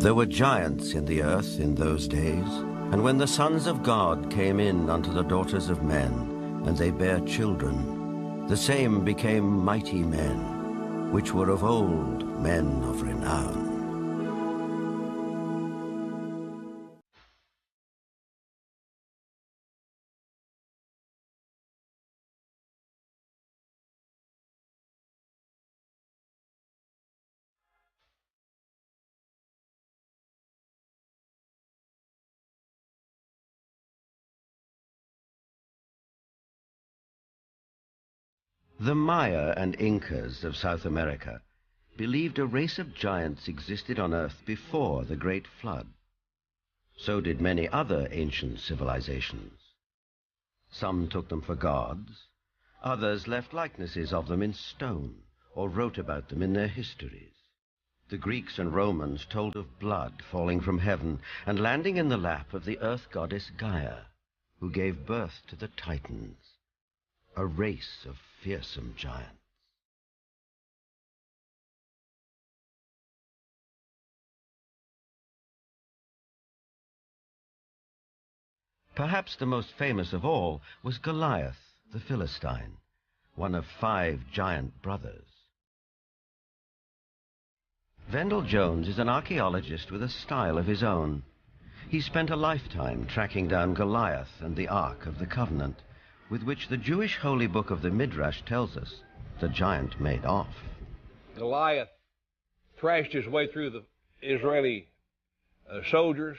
There were giants in the earth in those days, and when the sons of God came in unto the daughters of men, and they bare children, the same became mighty men, which were of old men of renown. The Maya and Incas of South America believed a race of giants existed on Earth before the Great Flood. So did many other ancient civilizations. Some took them for gods, others left likenesses of them in stone, or wrote about them in their histories. The Greeks and Romans told of blood falling from heaven and landing in the lap of the earth goddess Gaia, who gave birth to the Titans, a race of fearsome giants. Perhaps the most famous of all was Goliath, the Philistine, one of 5 giant brothers. Vendell Jones is an archaeologist with a style of his own. He spent a lifetime tracking down Goliath and the Ark of the Covenant, with which the Jewish holy book of the Midrash tells us the giant made off. Goliath thrashed his way through the Israeli soldiers,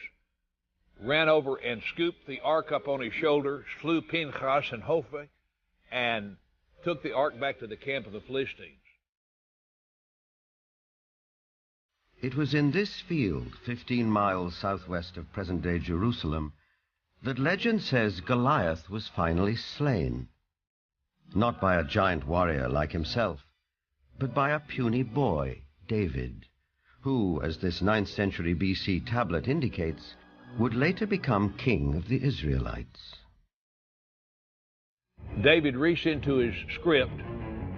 ran over and scooped the ark up on his shoulder, slew Pinchas and Hophni, and took the ark back to the camp of the Philistines. It was in this field, 15 miles southwest of present-day Jerusalem, that legend says Goliath was finally slain. Not by a giant warrior like himself, but by a puny boy, David, who, as this 9th century BC tablet indicates, would later become king of the Israelites. David reached into his script.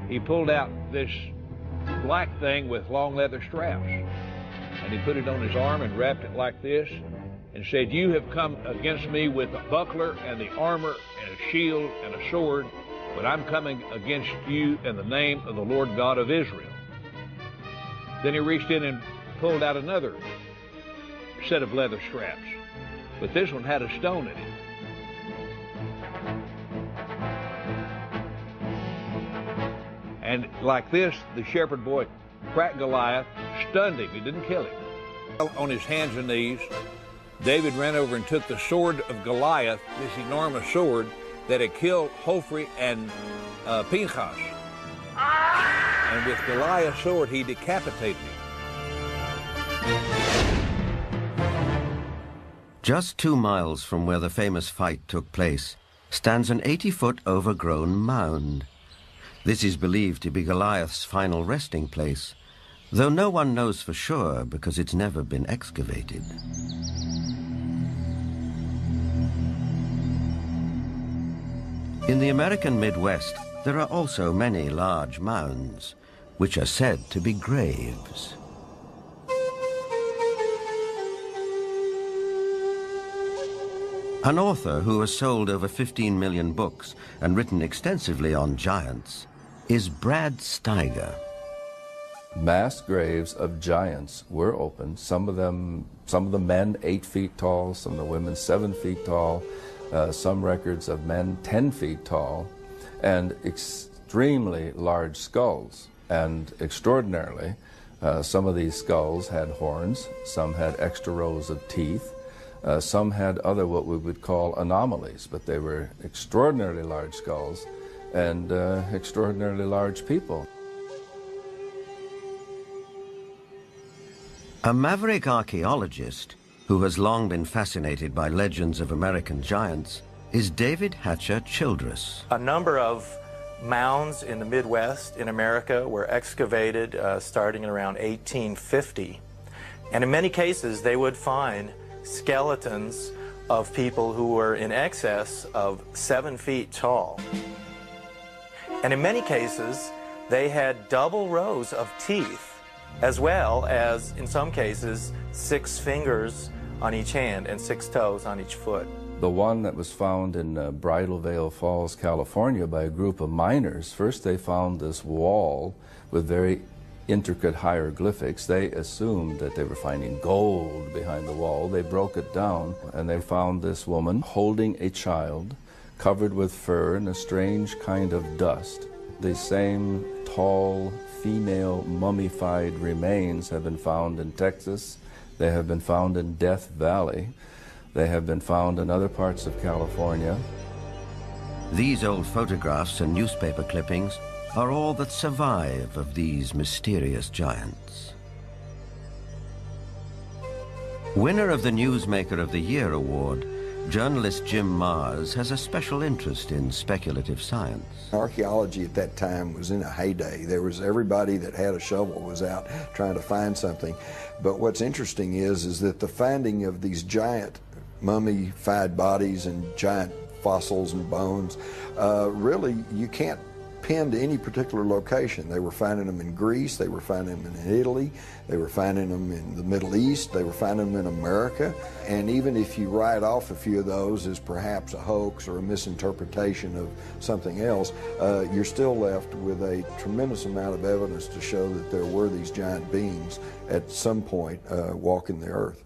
He pulled out this black thing with long leather straps, and he put it on his arm and wrapped it like this, and said, "You have come against me with a buckler and the armor and a shield and a sword, but I'm coming against you in the name of the Lord God of Israel." Then he reached in and pulled out another set of leather straps, but this one had a stone in it. And like this, the shepherd boy cracked Goliath, stunned him. He didn't kill him. On his hands and knees, David ran over and took the sword of Goliath, this enormous sword that had killed Hophni and Pinchas. And with Goliath's sword, he decapitated him. Just 2 miles from where the famous fight took place stands an 80-foot overgrown mound. This is believed to be Goliath's final resting place, though no one knows for sure because it's never been excavated. In the American Midwest, there are also many large mounds, which are said to be graves. An author who has sold over 15 million books and written extensively on giants is Brad Steiger. Mass graves of giants were opened. Some of the men 8 feet tall, some of the women 7 feet tall, some records of men 10 feet tall, and extremely large skulls. And extraordinarily, some of these skulls had horns, some had extra rows of teeth, some had other what we would call anomalies, but they were extraordinarily large skulls and extraordinarily large people. A maverick archaeologist who has long been fascinated by legends of American giants is David Hatcher Childress. A number of mounds in the Midwest in America were excavated starting in around 1850. And in many cases, they would find skeletons of people who were in excess of 7 feet tall. And in many cases, they had double rows of teeth as well as, in some cases, 6 fingers on each hand and 6 toes on each foot. The one that was found in Bridal Veil Falls, California by a group of miners, first they found this wall with very intricate hieroglyphics. They assumed that they were finding gold behind the wall. They broke it down and they found this woman holding a child covered with fur and a strange kind of dust. The same tall female mummified remains have been found in Texas. They have been found in Death Valley. They have been found in other parts of California. These old photographs and newspaper clippings are all that survive of these mysterious giants. Winner of the Newsmaker of the Year award, journalist Jim Mars has a special interest in speculative science. Archaeology at that time was in a heyday. There was everybody that had a shovel was out trying to find something. But what's interesting is that the finding of these giant mummified bodies and giant fossils and bones, really you can't pin to any particular location. They were finding them in Greece, they were finding them in Italy, they were finding them in the Middle East, they were finding them in America. And even if you write off a few of those as perhaps a hoax or a misinterpretation of something else, you're still left with a tremendous amount of evidence to show that there were these giant beings at some point walking the earth.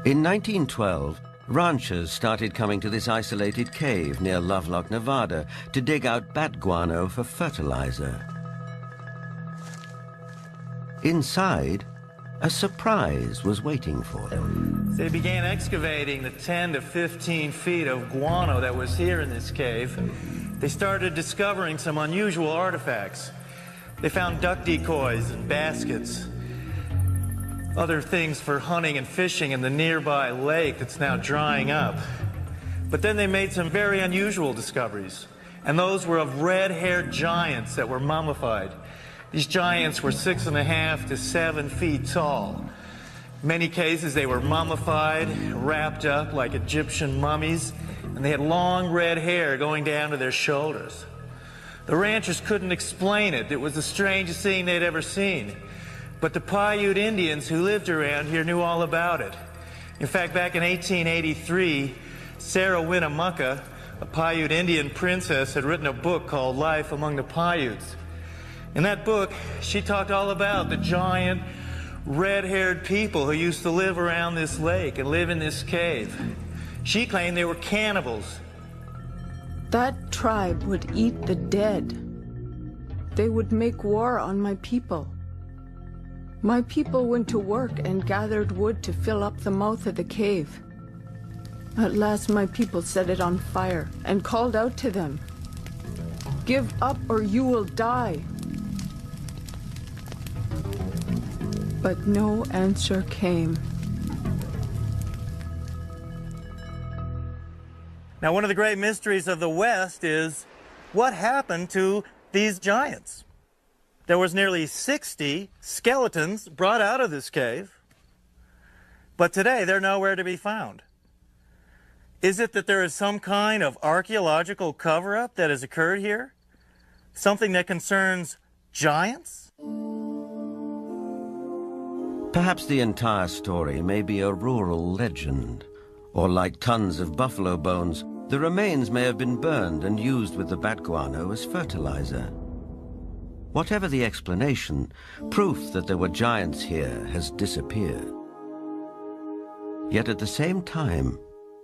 In 1912, ranchers started coming to this isolated cave near Lovelock, Nevada, to dig out bat guano for fertilizer. Inside, a surprise was waiting for them. They began excavating the 10 to 15 feet of guano that was here in this cave. They started discovering some unusual artifacts. They found duck decoys and baskets, other things for hunting and fishing in the nearby lake that's now drying up. But then they made some very unusual discoveries, and those were of red-haired giants that were mummified. These giants were 6.5 to 7 feet tall. In many cases, they were mummified, wrapped up like Egyptian mummies, and they had long red hair going down to their shoulders. The ranchers couldn't explain it. It was the strangest thing they'd ever seen. But the Paiute Indians who lived around here knew all about it. In fact, back in 1883, Sarah Winnemucca, a Paiute Indian princess, had written a book called Life Among the Paiutes. In that book, she talked all about the giant, red-haired people who used to live around this lake and live in this cave. She claimed they were cannibals. That tribe would eat the dead. They would make war on my people. My people went to work and gathered wood to fill up the mouth of the cave. At last my people set it on fire and called out to them, "Give up or you will die." But no answer came. Now, one of the great mysteries of the West is what happened to these giants? There was nearly 60 skeletons brought out of this cave, but today they're nowhere to be found. Is it that there is some kind of archaeological cover-up that has occurred here? Something that concerns giants? Perhaps the entire story may be a rural legend, or like tons of buffalo bones, the remains may have been burned and used with the bat guano as fertilizer. Whatever the explanation, proof that there were giants here has disappeared. Yet at the same time,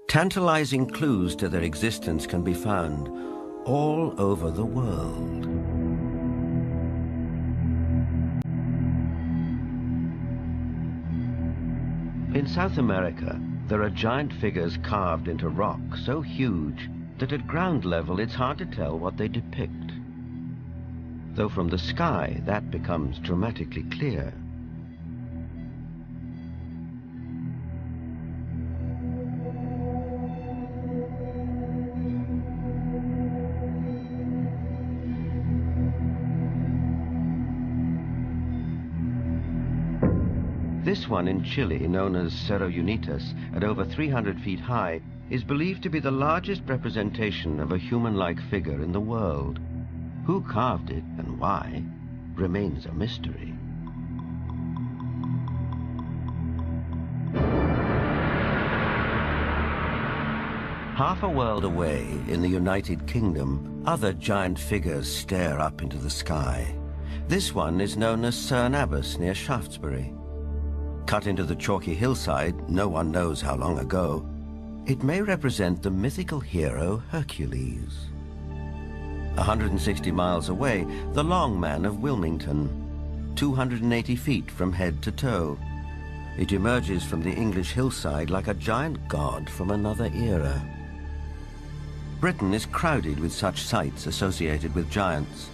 tantalizing clues to their existence can be found all over the world. In South America, there are giant figures carved into rock so huge that at ground level it's hard to tell what they depict. Though from the sky, that becomes dramatically clear. This one in Chile, known as Cerro Unitas, at over 300 feet high, is believed to be the largest representation of a human-like figure in the world. Who carved it and why remains a mystery. Half a world away in the United Kingdom, other giant figures stare up into the sky. This one is known as Cerne Abbas near Shaftesbury. Cut into the chalky hillside, no one knows how long ago, it may represent the mythical hero Hercules. 160 miles away, the Long Man of Wilmington, 280 feet from head to toe. It emerges from the English hillside like a giant god from another era. Britain is crowded with such sites associated with giants.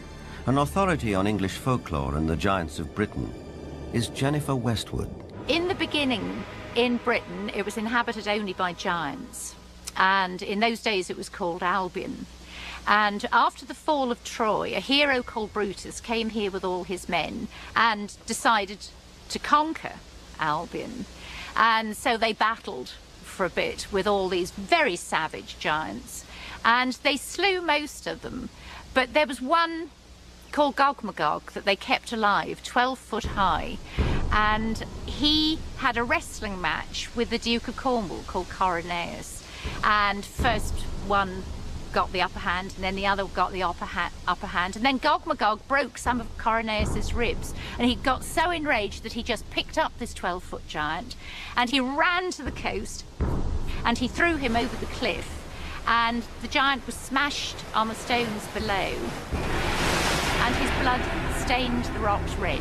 An authority on English folklore and the giants of Britain is Jennifer Westwood. In the beginning, in Britain, it was inhabited only by giants. And in those days, it was called Albion. And after the fall of Troy, a hero called Brutus came here with all his men and decided to conquer Albion. And so they battled for a bit with all these very savage giants. And they slew most of them. But there was one called Gog-Magog that they kept alive, 12 foot high. And he had a wrestling match with the Duke of Cornwall called Coroneus. And first one got the upper hand, and then the other got the upper hand. And then Gog-Magog broke some of Coroneus's ribs. And he got so enraged that he just picked up this 12-foot giant. And he ran to the coast, and he threw him over the cliff. And the giant was smashed on the stones below, and his blood stained the rocks red.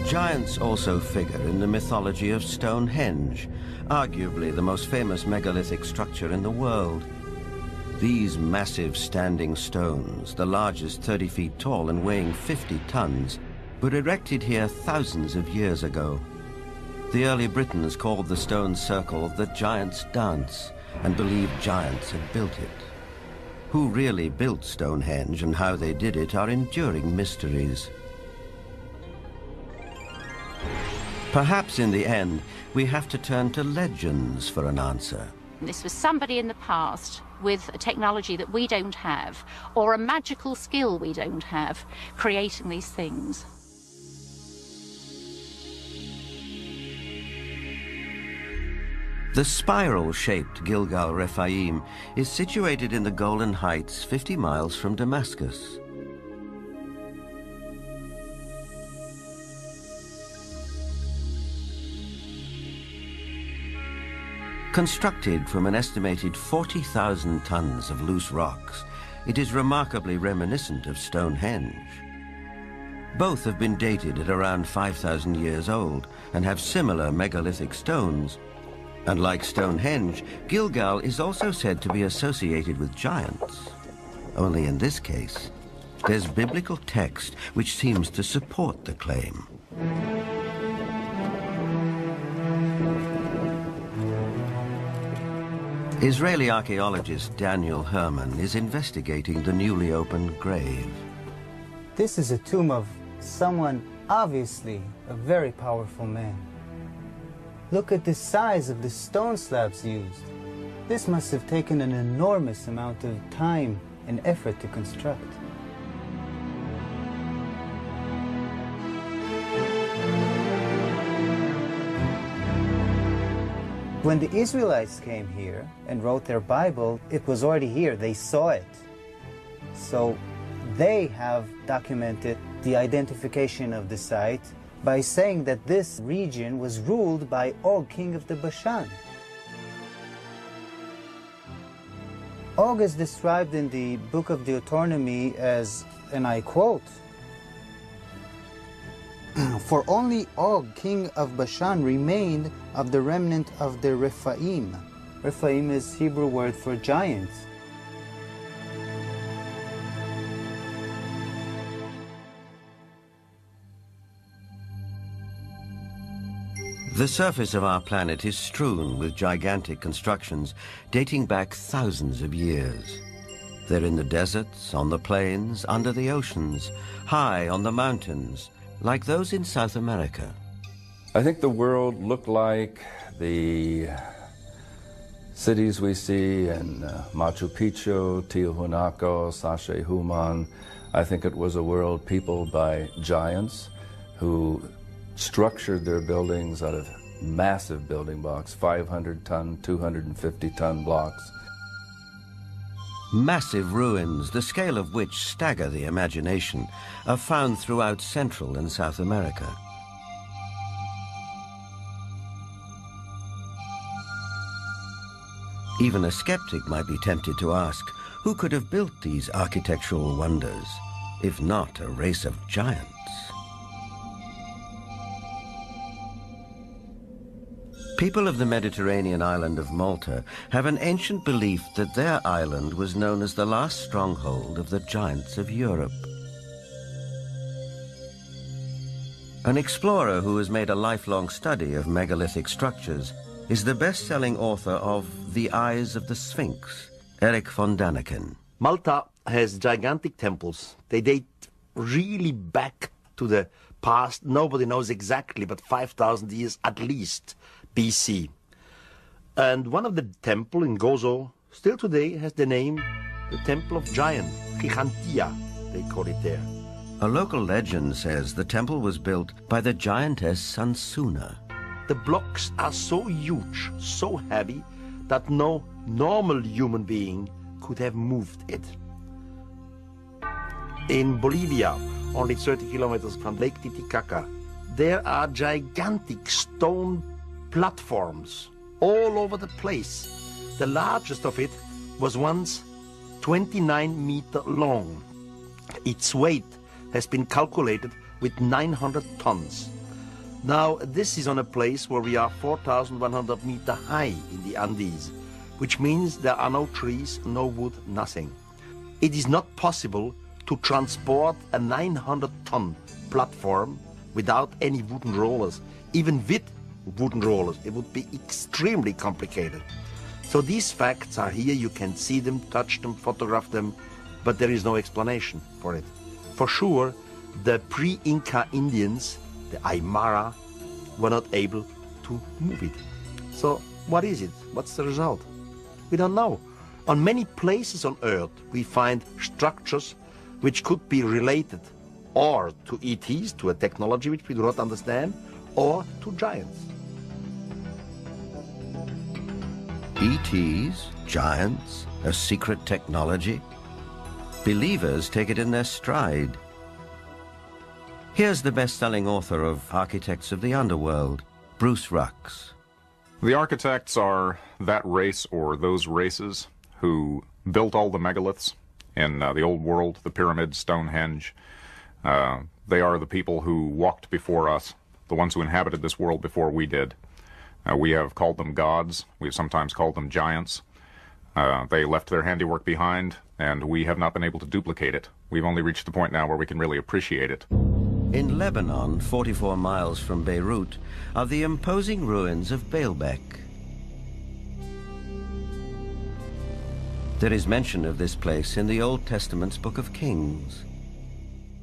Giants also figure in the mythology of Stonehenge, arguably the most famous megalithic structure in the world. These massive standing stones, the largest 30 feet tall and weighing 50 tons, were erected here thousands of years ago. The early Britons called the stone circle the Giant's Dance and believed giants had built it. Who really built Stonehenge and how they did it are enduring mysteries. Perhaps in the end, we have to turn to legends for an answer. This was somebody in the past with a technology that we don't have, or a magical skill we don't have, creating these things. The spiral-shaped Gilgal Rephaim is situated in the Golan Heights, 50 miles from Damascus. Constructed from an estimated 40,000 tons of loose rocks, it is remarkably reminiscent of Stonehenge. Both have been dated at around 5,000 years old and have similar megalithic stones. And like Stonehenge, Gilgal is also said to be associated with giants. Only in this case, there's biblical text which seems to support the claim. Israeli archaeologist Daniel Herman is investigating the newly opened grave. This is a tomb of someone, obviously a very powerful man. Look at the size of the stone slabs used. This must have taken an enormous amount of time and effort to construct. When the Israelites came here and wrote their Bible, it was already here. They saw it. So they have documented the identification of the site by saying that this region was ruled by Og, king of the Bashan. Og is described in the book of Deuteronomy as, and I quote, "For only Og, king of Bashan, remained of the remnant of the Rephaim." Rephaim is Hebrew word for giants. The surface of our planet is strewn with gigantic constructions dating back thousands of years. They're in the deserts, on the plains, under the oceans, high on the mountains, like those in South America. I think the world looked like the cities we see in Machu Picchu, Tiahuanaco, Sacsayhuaman. I think it was a world peopled by giants who structured their buildings out of massive building blocks, 500-ton, 250-ton blocks. Massive ruins, the scale of which stagger the imagination, are found throughout Central and South America. Even a skeptic might be tempted to ask, who could have built these architectural wonders, if not a race of giants? People of the Mediterranean island of Malta have an ancient belief that their island was known as the last stronghold of the giants of Europe. An explorer who has made a lifelong study of megalithic structures is the best-selling author of The Eyes of the Sphinx, Eric von Daniken. Malta has gigantic temples. They date really back to the past. Nobody knows exactly, but 5,000 years at least BC. And one of the temple in Gozo, still today, has the name the Temple of Giant, Gigantia, they call it there. A local legend says the temple was built by the giantess Sansuna. The blocks are so huge, so heavy, that no normal human being could have moved it. In Bolivia, only 30 kilometers from Lake Titicaca, there are gigantic stone platforms all over the place. The largest of it was once 29 meters long. Its weight has been calculated with 900 tons. Now, this is on a place where we are 4,100 meters high in the Andes, which means there are no trees, no wood, nothing. It is not possible to transport a 900-ton platform without any wooden rollers. Even with wooden rollers, it would be extremely complicated. So these facts are here. You can see them, touch them, photograph them, but there is no explanation for it. For sure, the pre-Inca Indians, the Aymara, were not able to move it. So what is it? What's the result? We don't know. On many places on Earth, we find structures which could be related or to ETs, to a technology which we do not understand, or to giants. ETs, giants, a secret technology? Believers take it in their stride. Here's the best-selling author of Architects of the Underworld, Bruce Rucks. The architects are that race or those races who built all the megaliths in the old world, the pyramids, Stonehenge. They are the people who walked before us, the ones who inhabited this world before we did. We have called them gods. We've sometimes called them giants. They left their handiwork behind, and we have not been able to duplicate it. We've only reached the point now where we can really appreciate it. In Lebanon, 44 miles from Beirut, are the imposing ruins of Baalbek. There is mention of this place in the Old Testament's Book of Kings.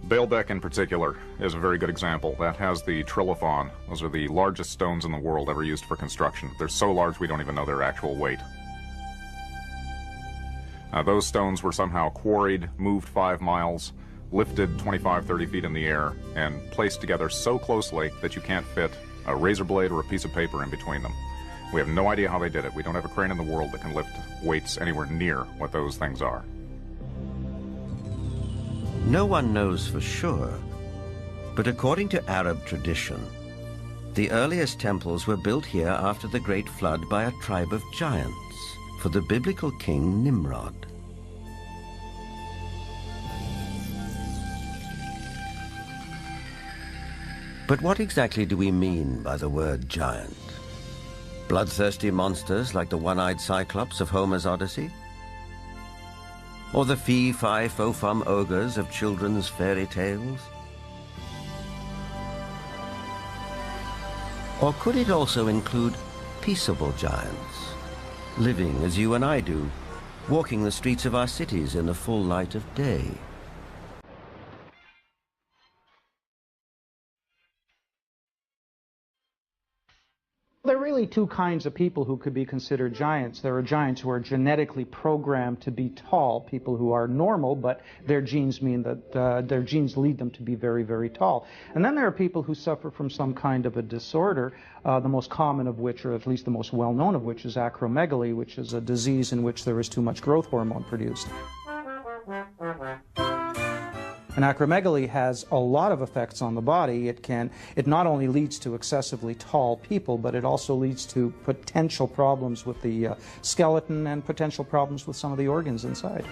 Baalbek in particular is a very good example. That has the trilithon. Those are the largest stones in the world ever used for construction. They're so large we don't even know their actual weight. Those stones were somehow quarried, moved 5 miles, lifted 25, 30 feet in the air, and placed together so closely that you can't fit a razor blade or a piece of paper in between them. We have no idea how they did it. We don't have a crane in the world that can lift weights anywhere near what those things are. No one knows for sure, but according to Arab tradition, the earliest temples were built here after the Great Flood by a tribe of giants for the biblical king Nimrod. But what exactly do we mean by the word giant? Bloodthirsty monsters like the one-eyed Cyclops of Homer's Odyssey? Or the fee-fi-fo-fum ogres of children's fairy tales? Or could it also include peaceable giants, living as you and I do, walking the streets of our cities in the full light of day. There are really two kinds of people who could be considered giants. There are giants who are genetically programmed to be tall, people who are normal, but their genes mean that their genes lead them to be very, very tall. And then there are people who suffer from some kind of a disorder, the most common of which, or at least the most well-known of which, is acromegaly, which is a disease in which there is too much growth hormone produced. And acromegaly has a lot of effects on the body. It not only leads to excessively tall people, but it also leads to potential problems with the skeleton and potential problems with some of the organs inside.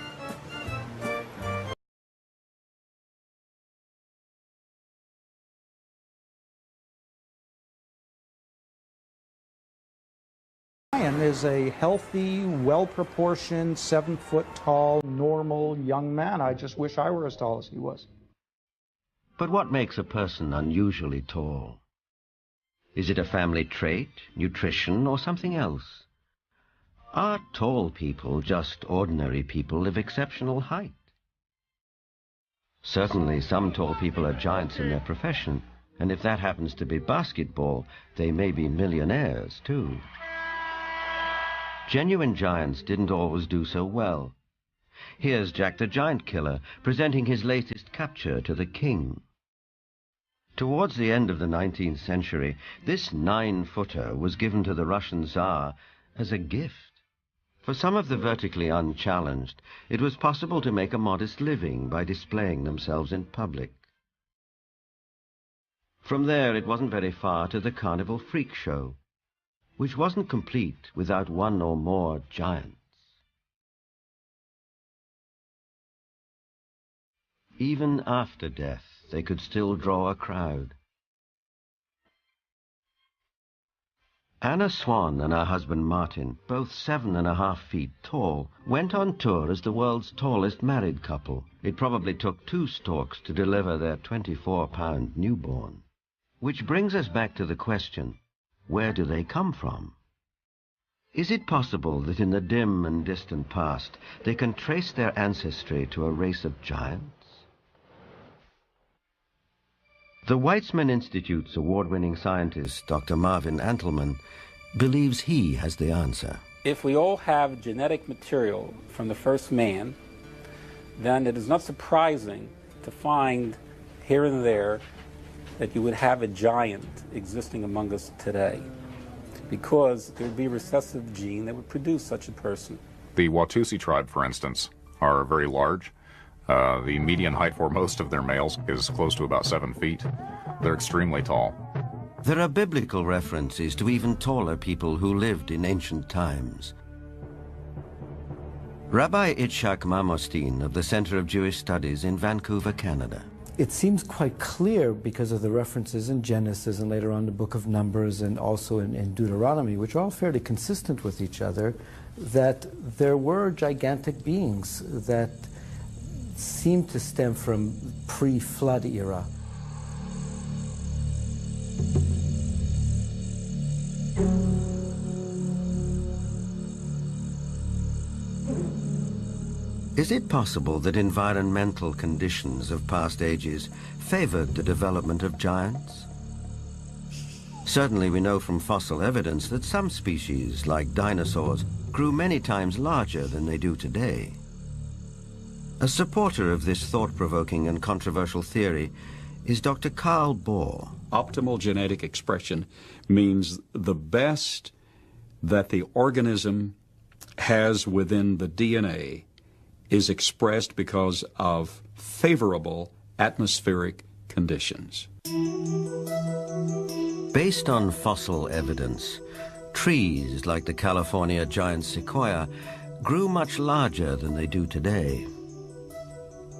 Lion is a healthy, well-proportioned, 7-foot-tall, normal young man. I just wish I were as tall as he was. But what makes a person unusually tall? Is it a family trait, nutrition, or something else? Are tall people just ordinary people of exceptional height? Certainly some tall people are giants in their profession, and if that happens to be basketball, they may be millionaires too. Genuine giants didn't always do so well. Here's Jack the Giant Killer presenting his latest capture to the king. Towards the end of the 19th century, this 9-footer was given to the Russian Tsar as a gift. For some of the vertically unchallenged, it was possible to make a modest living by displaying themselves in public. From there, it wasn't very far to the Carnival Freak Show, which wasn't complete without one or more giants. Even after death, they could still draw a crowd. Anna Swan and her husband Martin, both 7.5 feet tall, went on tour as the world's tallest married couple. It probably took 2 storks to deliver their 24-pound newborn. Which brings us back to the question, where do they come from? Is it possible that in the dim and distant past they can trace their ancestry to a race of giants? The Weizmann Institute's award-winning scientist, Dr. Marvin Antelman, believes he has the answer. If we all have genetic material from the first man, then it is not surprising to find here and there that you would have a giant existing among us today, because there would be a recessive gene that would produce such a person. The Watusi tribe, for instance, are very large. The median height for most of their males is close to about 7 feet. They're extremely tall. There are biblical references to even taller people who lived in ancient times. Rabbi Itzhak Marmostin of the Center of Jewish Studies in Vancouver, Canada. It seems quite clear because of the references in Genesis and later on the book of Numbers and also in Deuteronomy, which are all fairly consistent with each other, that there were gigantic beings that seem to stem from pre-flood era. Is it possible that environmental conditions of past ages favored the development of giants? Certainly we know from fossil evidence that some species, like dinosaurs, grew many times larger than they do today. A supporter of this thought-provoking and controversial theory is Dr. Carl Bohr. Optimal genetic expression means the best that the organism has within the DNA is expressed because of favorable atmospheric conditions. Based on fossil evidence, trees like the California giant sequoia grew much larger than they do today.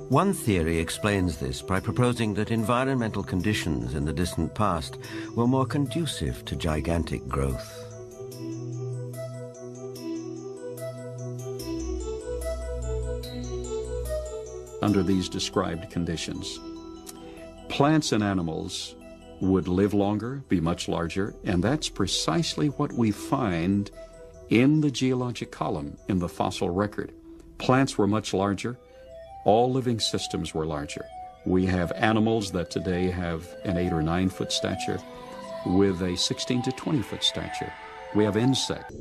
One theory explains this by proposing that environmental conditions in the distant past were more conducive to gigantic growth. Under these described conditions, plants and animals would live longer, be much larger, and that's precisely what we find in the geologic column in the fossil record. Plants were much larger. All living systems were larger. We have animals that today have an 8 or 9 foot stature with a 16 to 20 foot stature. We have insects.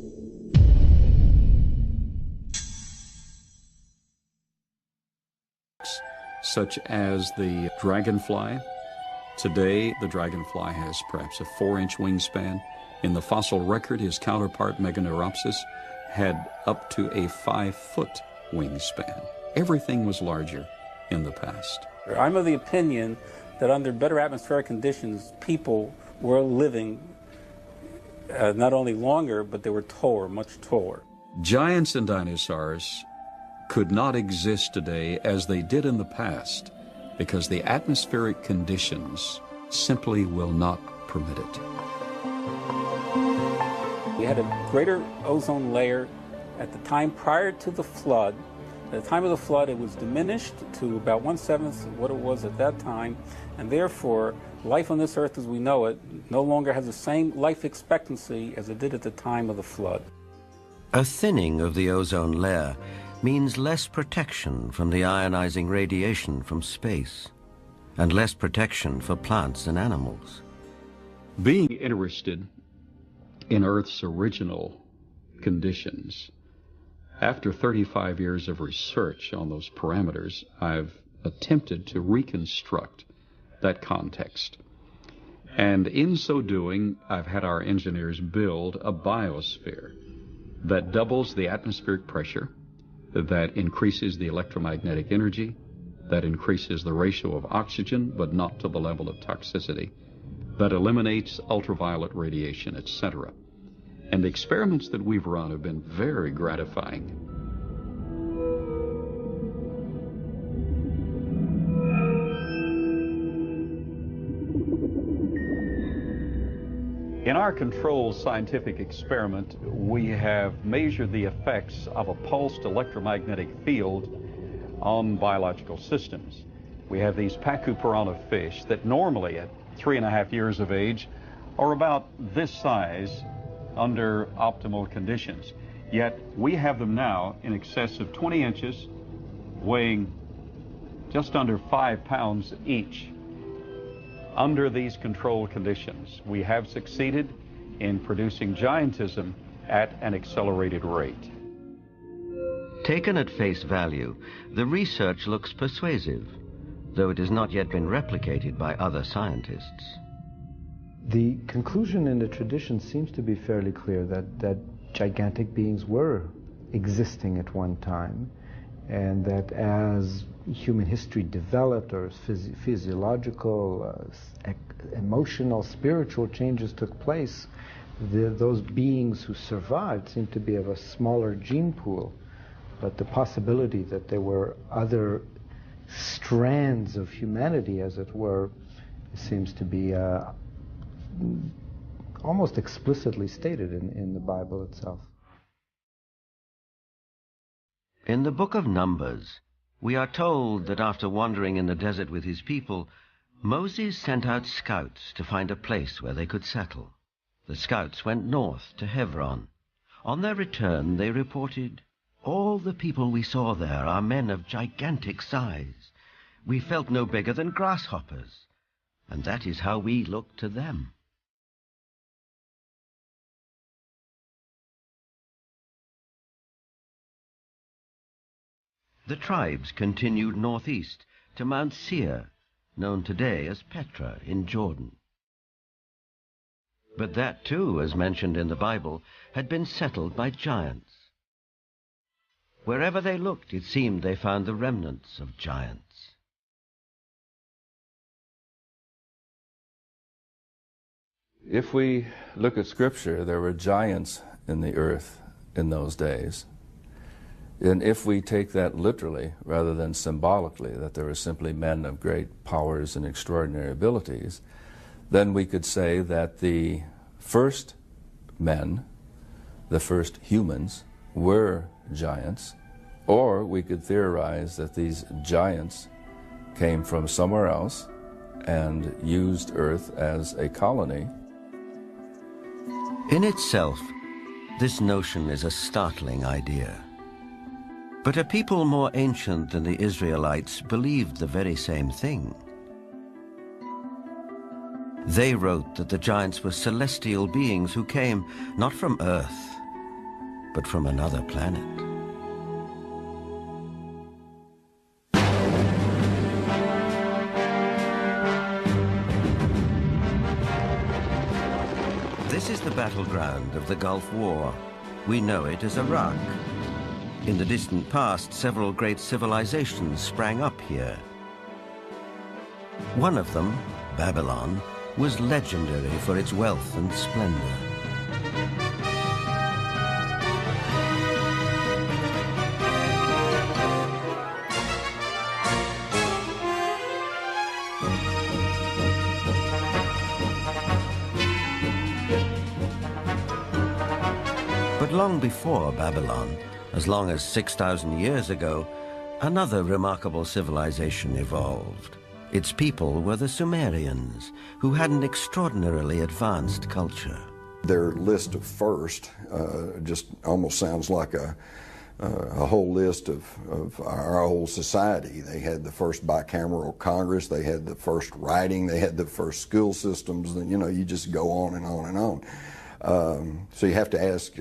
Such as the dragonfly. Today, the dragonfly has perhaps a 4-inch wingspan. In the fossil record, his counterpart, Meganeuropsis, had up to a 5-foot wingspan. Everything was larger in the past. I'm of the opinion that under better atmospheric conditions, people were living not only longer, but they were taller, much taller. Giants and dinosaurs could not exist today as they did in the past because the atmospheric conditions simply will not permit it. We had a greater ozone layer at the time prior to the flood. At the time of the flood, it was diminished to about 1/7 of what it was at that time, and therefore, life on this earth as we know it no longer has the same life expectancy as it did at the time of the flood. A thinning of the ozone layer means less protection from the ionizing radiation from space, and less protection for plants and animals. Being interested in Earth's original conditions, after 35 years of research on those parameters, I've attempted to reconstruct that context. And in so doing, I've had our engineers build a biosphere that doubles the atmospheric pressure, that increases the electromagnetic energy, that increases the ratio of oxygen, but not to the level of toxicity, that eliminates ultraviolet radiation, etc. And the experiments that we've run have been very gratifying. In our controlled scientific experiment, we have measured the effects of a pulsed electromagnetic field on biological systems. We have these Pacu piranha fish that normally at 3.5 years of age are about this size under optimal conditions. Yet we have them now in excess of 20 inches, weighing just under 5 pounds each. Under these controlled conditions, we have succeeded in producing giantism at an accelerated rate. Taken at face value, the research looks persuasive, though it has not yet been replicated by other scientists. The conclusion in the tradition seems to be fairly clear that gigantic beings were existing at one time, and that as human history developed, or physiological, emotional, spiritual changes took place, those beings who survived seemed to be of a smaller gene pool. But the possibility that there were other strands of humanity, as it were, seems to be almost explicitly stated in the Bible itself. In the book of Numbers, we are told that after wandering in the desert with his people, Moses sent out scouts to find a place where they could settle. The scouts went north to Hebron. On their return, they reported, "All the people we saw there are men of gigantic size. We felt no bigger than grasshoppers, and that is how we looked to them." The tribes continued northeast to Mount Seir, known today as Petra in Jordan. But that too, as mentioned in the Bible, had been settled by giants. Wherever they looked, it seemed they found the remnants of giants. If we look at Scripture, there were giants in the earth in those days. And if we take that literally rather than symbolically, that there were simply men of great powers and extraordinary abilities, then we could say that the first men, the first humans, were giants, or we could theorize that these giants came from somewhere else and used Earth as a colony. In itself, this notion is a startling idea. But a people more ancient than the Israelites believed the very same thing. They wrote that the giants were celestial beings who came not from Earth, but from another planet. This is the battleground of the Gulf War. We know it as Iraq. In the distant past, several great civilizations sprang up here. One of them, Babylon, was legendary for its wealth and splendor. But long before Babylon, as long as 6,000 years ago, another remarkable civilization evolved. Its people were the Sumerians, who had an extraordinarily advanced culture. Their list of first just almost sounds like a whole list of our whole society. They had the first bicameral Congress, they had the first writing, they had the first school systems, and you just go on and on and on. So you have to ask,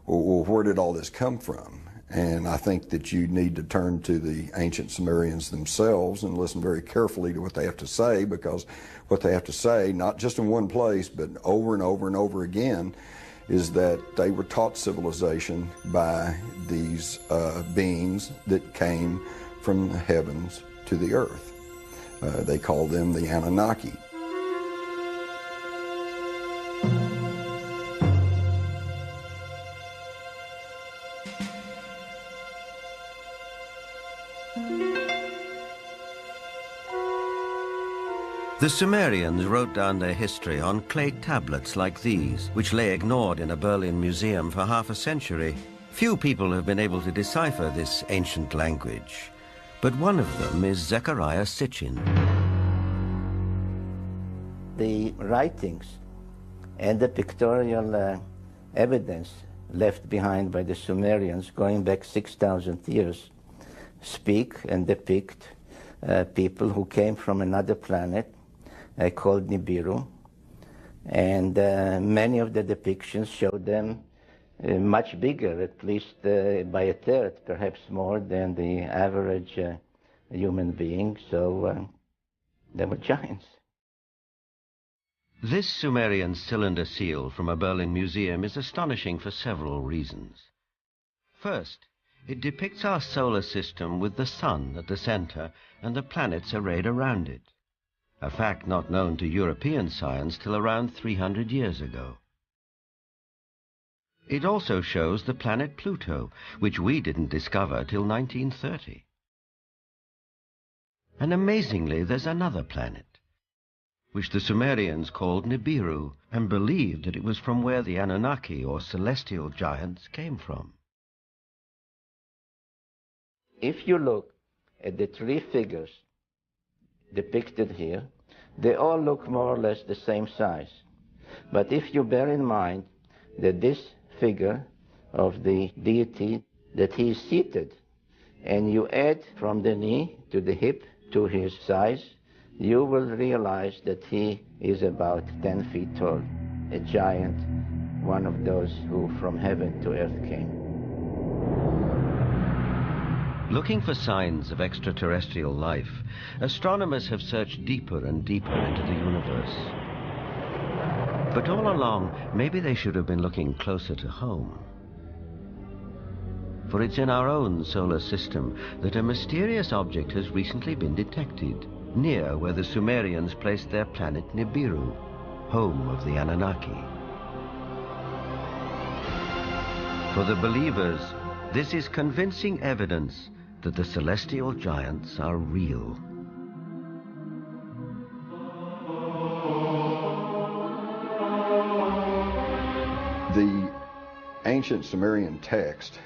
well, where did all this come from? And I think that you need to turn to the ancient Sumerians themselves and listen very carefully to what they have to say, because what they have to say, not just in one place, but over and over and over again, is that they were taught civilization by these beings that came from the heavens to the earth. They called them the Anunnaki. The Sumerians wrote down their history on clay tablets like these, which lay ignored in a Berlin museum for half a century. Few people have been able to decipher this ancient language, but one of them is Zechariah Sitchin. The writings and the pictorial evidence left behind by the Sumerians going back 6,000 years speak and depict people who came from another planet called Nibiru, and many of the depictions show them much bigger, at least by a third, perhaps more than the average human being, so they were giants. This Sumerian cylinder seal from a Berlin museum is astonishing for several reasons. First, it depicts our solar system with the sun at the center and the planets arrayed around it, a fact not known to European science till around 300 years ago. It also shows the planet Pluto, which we didn't discover till 1930. And amazingly, there's another planet, which the Sumerians called Nibiru, and believed that it was from where the Anunnaki, or celestial giants, came from. If you look at the three figures depicted here, they all look more or less the same size. But if you bear in mind that this figure of the deity, that he is seated, and you add from the knee to the hip to his size, you will realize that he is about 10 feet tall, a giant, one of those who from heaven to earth came. Looking for signs of extraterrestrial life, astronomers have searched deeper and deeper into the universe. But all along, maybe they should have been looking closer to home. For it's in our own solar system that a mysterious object has recently been detected, near where the Sumerians placed their planet Nibiru, home of the Anunnaki. For the believers, this is convincing evidence that the celestial giants are real. The ancient Sumerian text,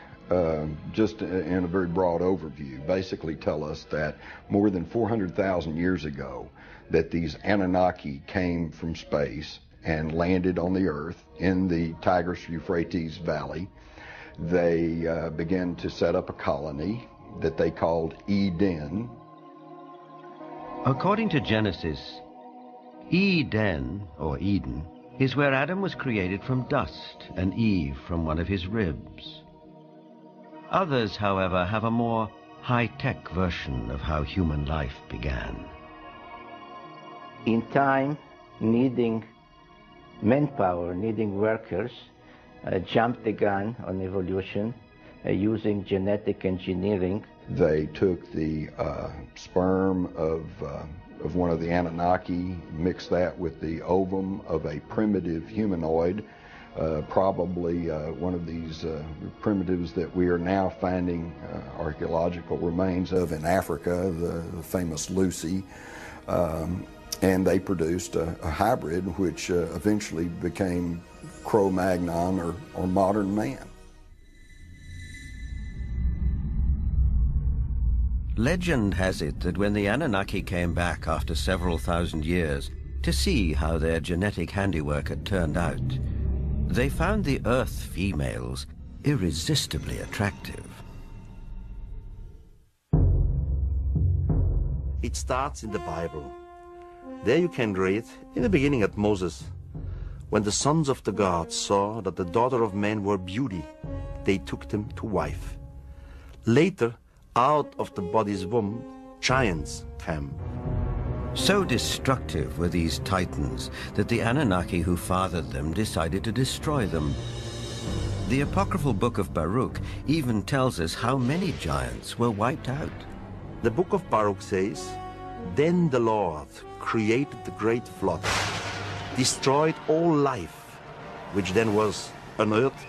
just in a very broad overview, basically tell us that more than 400,000 years ago, that these Anunnaki came from space and landed on the earth in the Tigris-Euphrates Valley. They began to set up a colony that they called Eden. According to Genesis, Eden, or Eden, is where Adam was created from dust and Eve from one of his ribs. Others, however, have a more high-tech version of how human life began. In time, needing manpower, needing workers, jumped the gun on evolution using genetic engineering. They took the sperm of one of the Anunnaki, mixed that with the ovum of a primitive humanoid, probably one of these primitives that we are now finding archaeological remains of in Africa, the famous Lucy. And they produced a hybrid which eventually became Cro-Magnon or modern man. Legend has it that when the Anunnaki came back after several thousand years to see how their genetic handiwork had turned out, they found the Earth females irresistibly attractive. It starts in the Bible. There you can read, in the beginning at Moses, when the sons of the gods saw that the daughter of men were beauty, they took them to wife. Later, out of the body's womb, giants came. So destructive were these titans that the Anunnaki who fathered them decided to destroy them. The apocryphal book of Baruch even tells us how many giants were wiped out. The book of Baruch says, "Then the Lord created the great flood, destroyed all life, which then was on earth,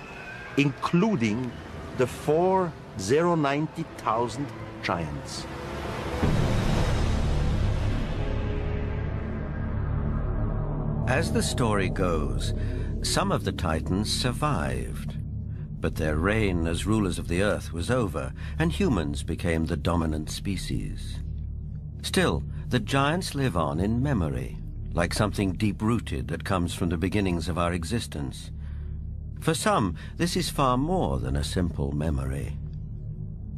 including the 490,000 giants." As the story goes, some of the titans survived, but their reign as rulers of the earth was over, and humans became the dominant species. Still, the giants live on in memory, like something deep-rooted that comes from the beginnings of our existence. For some, this is far more than a simple memory.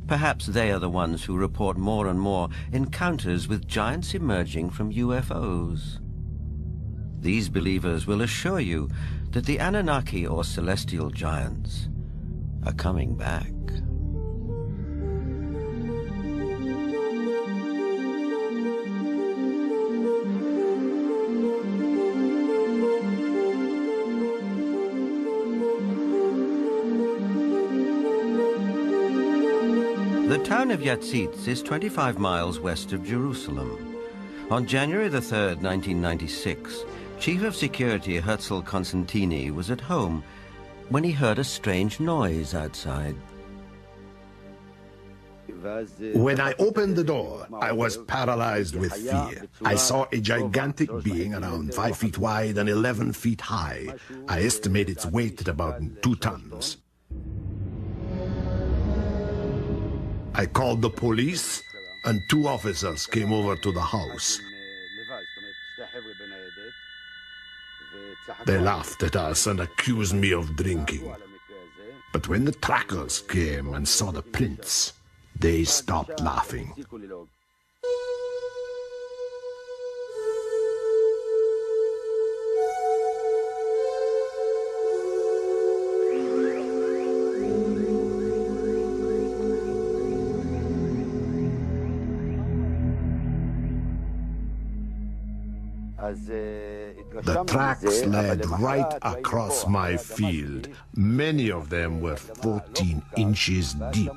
Perhaps they are the ones who report more and more encounters with giants emerging from UFOs. These believers will assure you that the Anunnaki or celestial giants are coming back. The town of Yatzitz is 25 miles west of Jerusalem. On January the 3rd, 1996, Chief of Security Herzl Constantini was at home when he heard a strange noise outside. When I opened the door, I was paralyzed with fear. I saw a gigantic being around 5 feet wide and 11 feet high. I estimate its weight at about 2 tons. I called the police, and 2 officers came over to the house. They laughed at us and accused me of drinking. But when the trackers came and saw the prints, they stopped laughing. The tracks led right across my field. Many of them were 14 inches deep.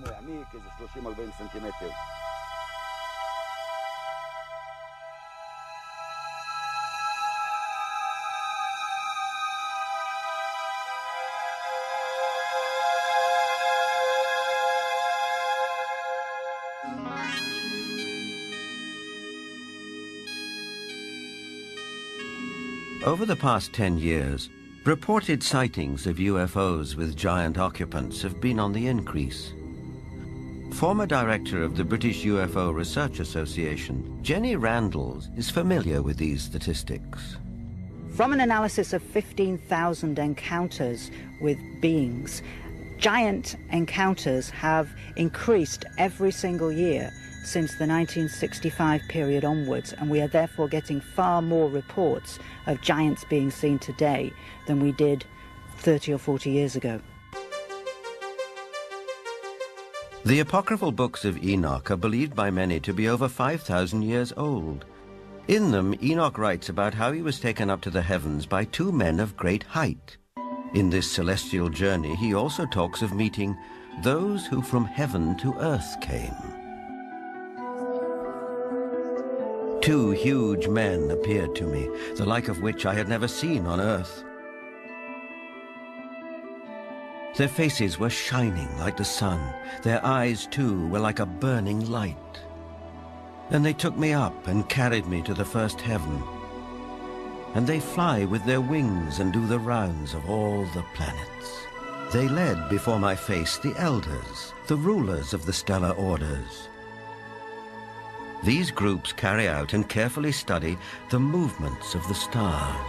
Over the past 10 years, reported sightings of UFOs with giant occupants have been on the increase. Former director of the British UFO Research Association, Jenny Randles, is familiar with these statistics. From an analysis of 15,000 encounters with beings, giant encounters have increased every single year since the 1965 period onwards, and we are therefore getting far more reports of giants being seen today than we did 30 or 40 years ago. The apocryphal books of Enoch are believed by many to be over 5,000 years old. In them, Enoch writes about how he was taken up to the heavens by two men of great height. In this celestial journey, he also talks of meeting those who from heaven to earth came. Two huge men appeared to me, the like of which I had never seen on earth. Their faces were shining like the sun. Their eyes, too, were like a burning light. And they took me up and carried me to the first heaven. And they fly with their wings and do the rounds of all the planets. They led before my face the elders, the rulers of the stellar orders. These groups carry out and carefully study the movements of the stars.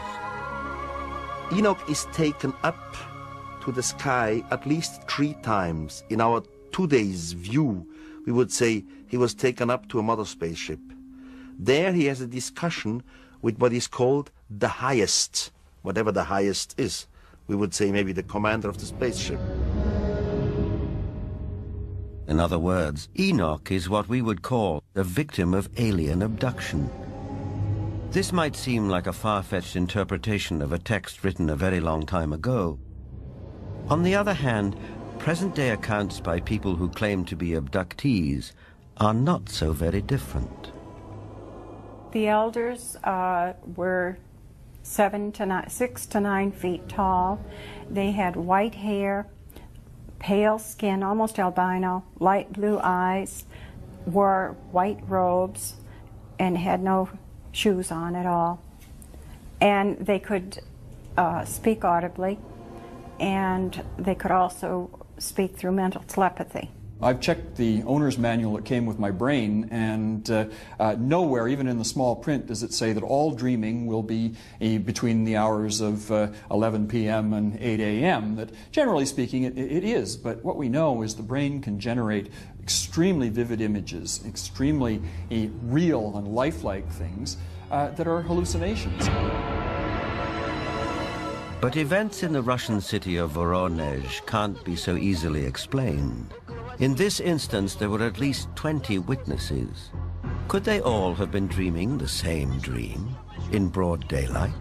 Enoch is taken up to the sky at least 3 times. In our today's view, we would say he was taken up to a mother spaceship. There he has a discussion with what is called the highest, whatever the highest is. We would say maybe the commander of the spaceship. In other words, Enoch is what we would call a victim of alien abduction. This might seem like a far-fetched interpretation of a text written a very long time ago. On the other hand, present-day accounts by people who claim to be abductees are not so very different. The elders were 6 to 9 feet tall. They had white hair, pale skin, almost albino, light blue eyes, wore white robes, and had no shoes on at all. And they could speak audibly, and they could also speak through mental telepathy. I've checked the owner's manual that came with my brain, and nowhere, even in the small print, does it say that all dreaming will be between the hours of 11 p.m. and 8 a.m. That, generally speaking, it is. But what we know is the brain can generate extremely vivid images, extremely real and lifelike things that are hallucinations. But events in the Russian city of Voronezh can't be so easily explained. In this instance, there were at least 20 witnesses. Could they all have been dreaming the same dream in broad daylight?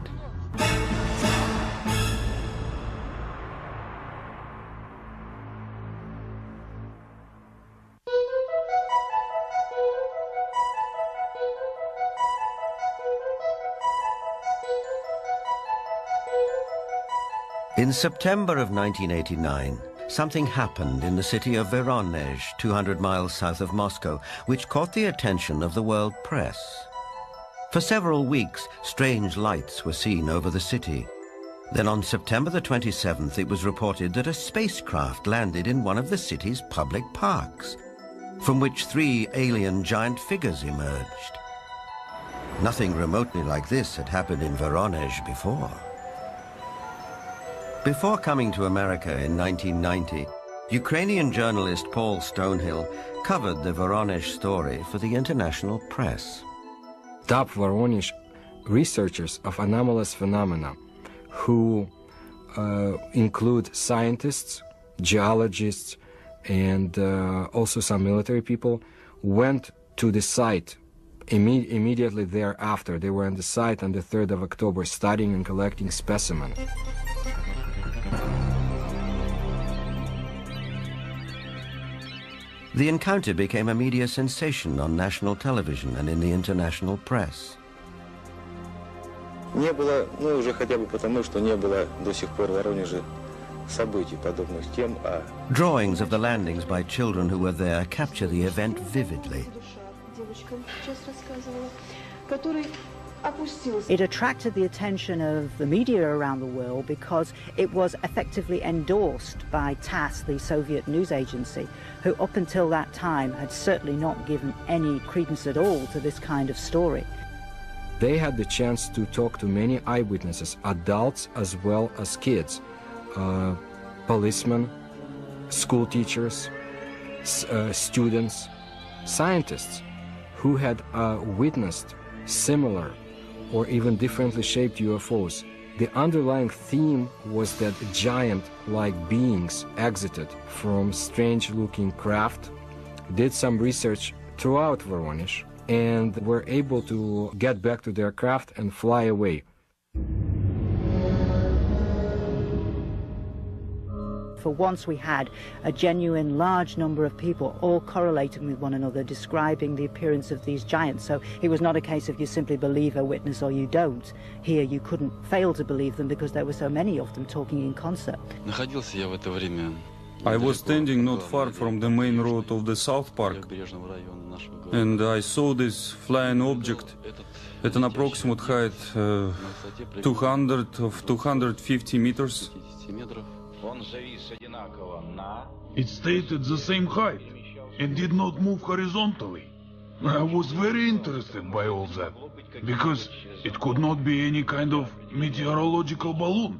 In September of 1989, something happened in the city of Voronezh, 200 miles south of Moscow, which caught the attention of the world press. For several weeks, strange lights were seen over the city. Then on September the 27th, it was reported that a spacecraft landed in one of the city's public parks, from which 3 alien giant figures emerged. Nothing remotely like this had happened in Voronezh before. Before coming to America in 1990, Ukrainian journalist Paul Stonehill covered the Voronezh story for the international press. Top Voronezh researchers of anomalous phenomena, who include scientists, geologists, and also some military people, went to the site immediately thereafter. They were on the site on the 3rd of October studying and collecting specimens. The encounter became a media sensation on national television and in the international press. Не было, ну уже хотя бы потому, что не было до сих пор в Воронеже событий подобных тем, а... Drawings of the landings by children who were there capture the event vividly. It attracted the attention of the media around the world because it was effectively endorsed by TASS, the Soviet news agency, who up until that time had certainly not given any credence at all to this kind of story. They had the chance to talk to many eyewitnesses, adults as well as kids, policemen, school teachers, students, scientists who had witnessed similar or even differently shaped UFOs. The underlying theme was that giant-like beings exited from strange-looking craft, did some research throughout Voronezh, and were able to get back to their craft and fly away. For once we had a genuine large number of people all correlating with one another, describing the appearance of these giants. So it was not a case of you simply believe a witness or you don't. Here you couldn't fail to believe them because there were so many of them talking in concert. I was standing not far from the main road of the South Park, and I saw this flying object at an approximate height 250 meters. It stayed at the same height and did not move horizontally. I was very interested by all that, because it could not be any kind of meteorological balloon.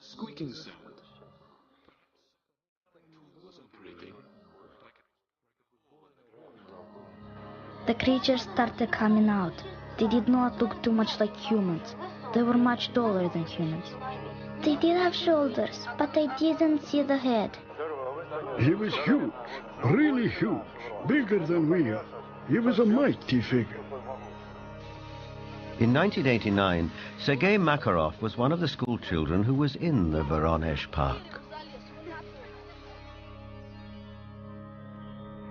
Squeaking sound. The creatures started coming out. They did not look too much like humans. They were much taller than humans. They did have shoulders, but I didn't see the head. He was huge, really huge, bigger than we are. He was a mighty figure. In 1989, Sergei Makarov was one of the school children who was in the Voronezh Park.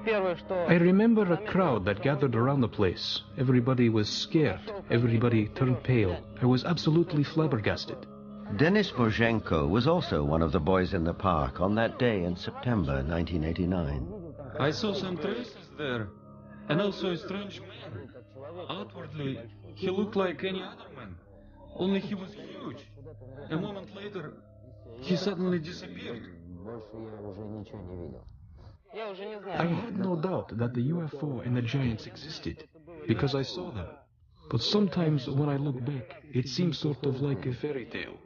I remember a crowd that gathered around the place. Everybody was scared. Everybody turned pale. I was absolutely flabbergasted. Denis Bozhenko was also one of the boys in the park on that day in September 1989. I saw some traces there, and also a strange man. Outwardly, he looked like any other man, only he was huge. A moment later, he suddenly disappeared. I had no doubt that the UFO and the giants existed, because I saw them. But sometimes when I look back, it seems sort of like a fairy tale.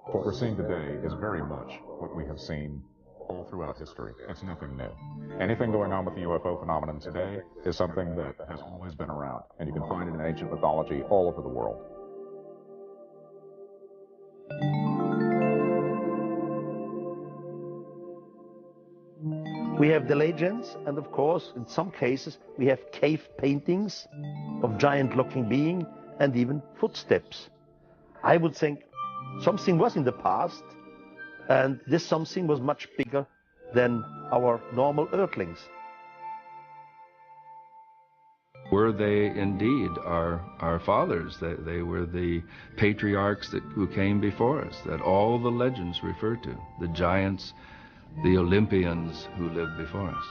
What we're seeing today is very much what we have seen all throughout history. It's nothing new. Anything going on with the UFO phenomenon today is something that has always been around, and you can find it in ancient mythology all over the world. We have the legends, and of course, in some cases, we have cave paintings of giant-looking beings and even footsteps. I would think something was in the past, and this something was much bigger than our normal earthlings. Were they indeed our fathers? They were the patriarchs who came before us, that all the legends refer to, the giants, the Olympians who lived before us.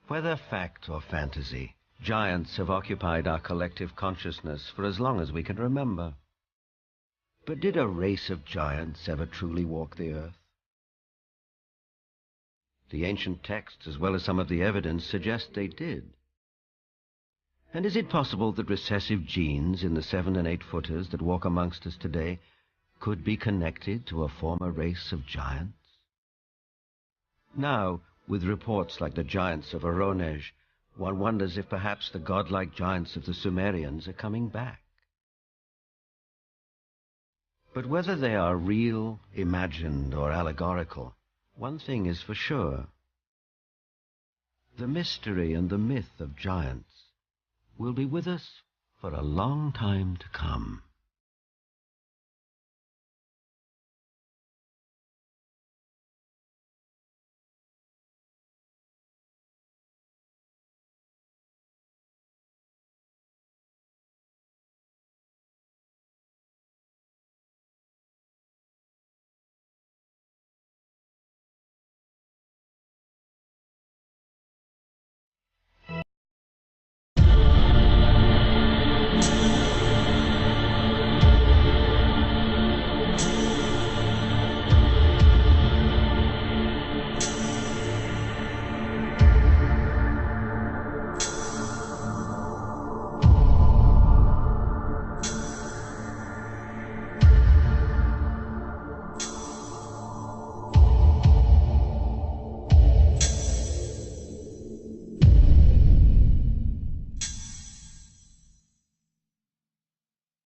Whether fact or fantasy, giants have occupied our collective consciousness for as long as we can remember. But did a race of giants ever truly walk the earth? The ancient texts, as well as some of the evidence, suggest they did. And is it possible that recessive genes in the 7- and 8-footers that walk amongst us today could be connected to a former race of giants? Now, with reports like the giants of Voronezh, one wonders if perhaps the godlike giants of the Sumerians are coming back. But whether they are real, imagined, or allegorical, one thing is for sure. The mystery and the myth of giants will be with us for a long time to come.